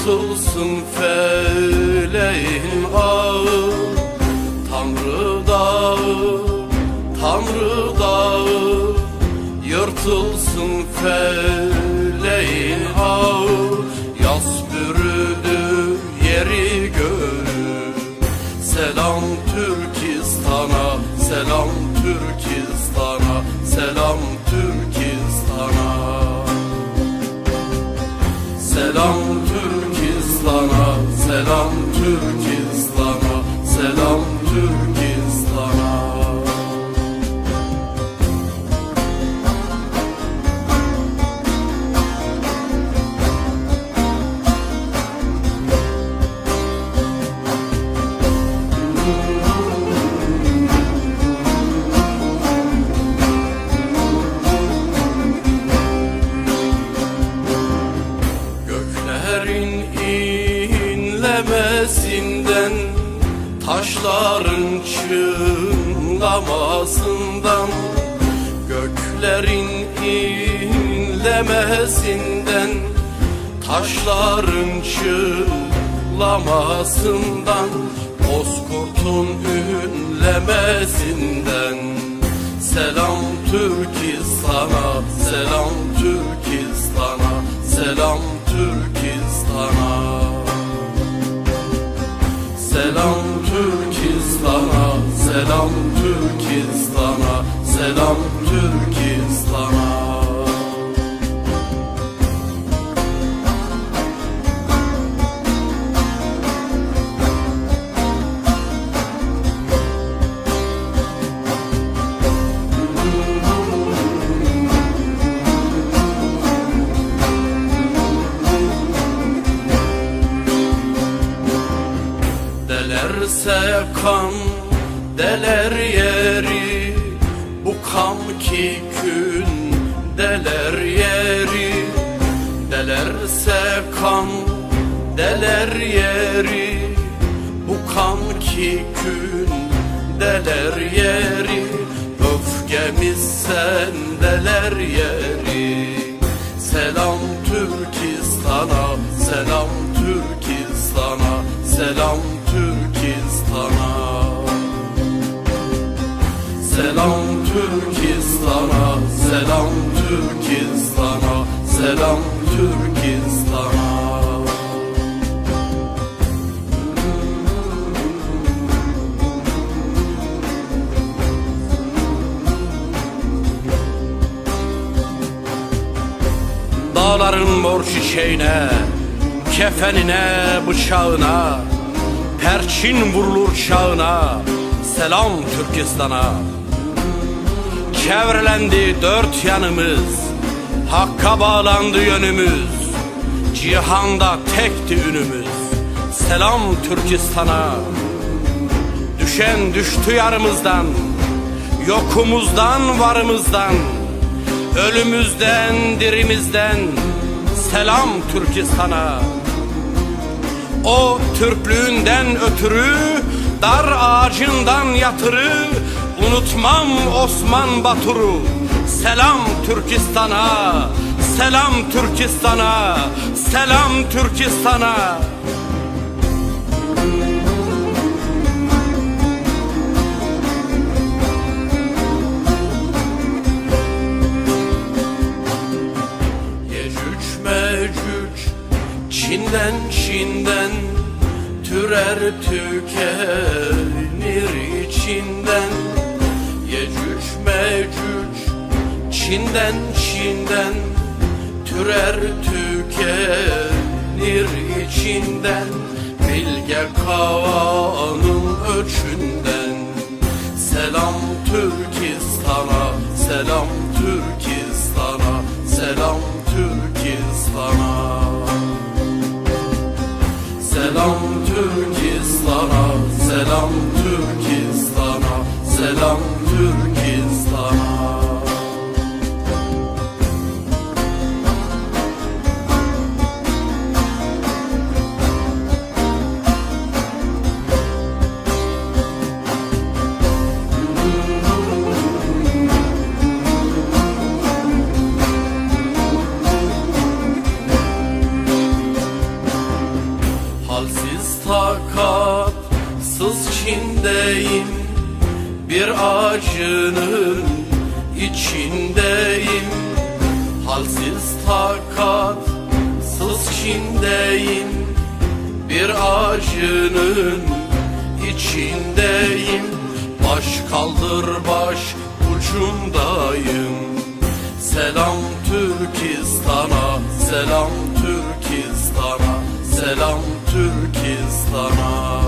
yırtılsın feleğin ağı. Tanrı dağı, Tanrı dağı, yırtılsın feleğin ağı. Yas bürüdü yeri göğü, selam Türkistan'a, selam Türkistan'a, selam Türkistan'a. Selam Türkistan'a, selam Türkistan'a, selam Türkistan'a. İnlemesinden, taşların çınlamasından, göklerin inlemesinden, taşların çınlamasından, bozkurtun ünlemesinden. Selam Türkistan'a, selam Türkistan'a, selam Türkistan'a. Selam Türkistan'a, selam Türkistan'a, selam Türkistan'a. Delerse kan, deler yeri, bu kan ki gün deler yeri. Delerse kan, deler yeri, bu kan ki gün deler yeri. Öfkemiz sendeler yeri. Selam Türkistan'a, selam Türkistan'a, selam Türkistan'a. Selam Türkistan'a, selam Türkistan'a, selam Türkistan'a. Dağların mor çiçeğine, kefenine, bıçağına, perçin vurulur çağına, selam Türkistan'a. Çevrelendi dört yanımız, hakka bağlandı yönümüz, cihanda tekti ünümüz, selam Türkistan'a. Düşen düştü yarımızdan, yokumuzdan varımızdan, ölümüzden dirimizden, selam Türkistan'a. O Türklüğünden ötürü dar ağacından yatırı, unutmam Osman Batur'u, selam Türkistan'a, selam Türkistan'a, selam Türkistan'a. Yecüc Mecüc Çin'den Çin'den türer tükenir içinden. Yecüc Mecüc Çin'den Çin'den türer tükenir içinden. Bilge Kava'nın öçünden. Selam Türkistan'a, selam Türkistan'a, selam Türkistan'a. Selam Türkistan'a, selam Türkistan'a, selam Türkistan'a. içindeyim, bir acının içindeyim. Halsiz takatsız Çin'deyim, bir acının içindeyim. Baş kaldır baş ucundayım. Selam Türkistan'a, selam Türkistan'a, selam Türkistan'a.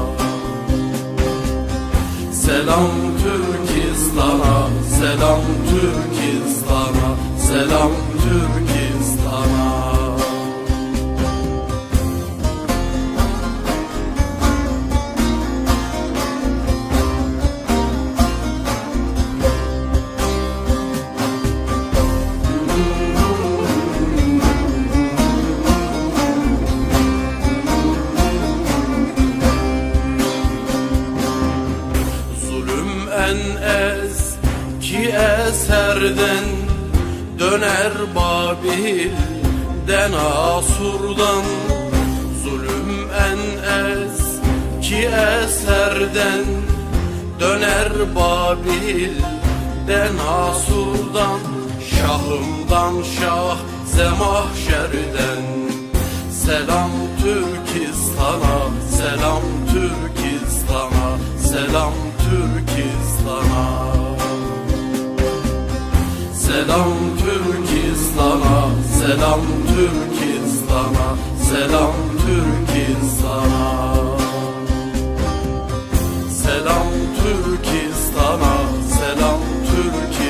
Selam Türkistan'a, selam Türkistan'a, selam Türkistan'a. En eski eserden döner Babil'den Asur'dan. Zulüm en eski eserden döner Babil'den Asur'dan. Şahımdan şah zemahşerden. Selam Türkistan'a, selam Türkistan'a, selam Türkistan'a. Selam Türkistan'a, selam Türkistan'a, selam Türkistan'a. Selam Türkistan'a, selam Türkistan'a.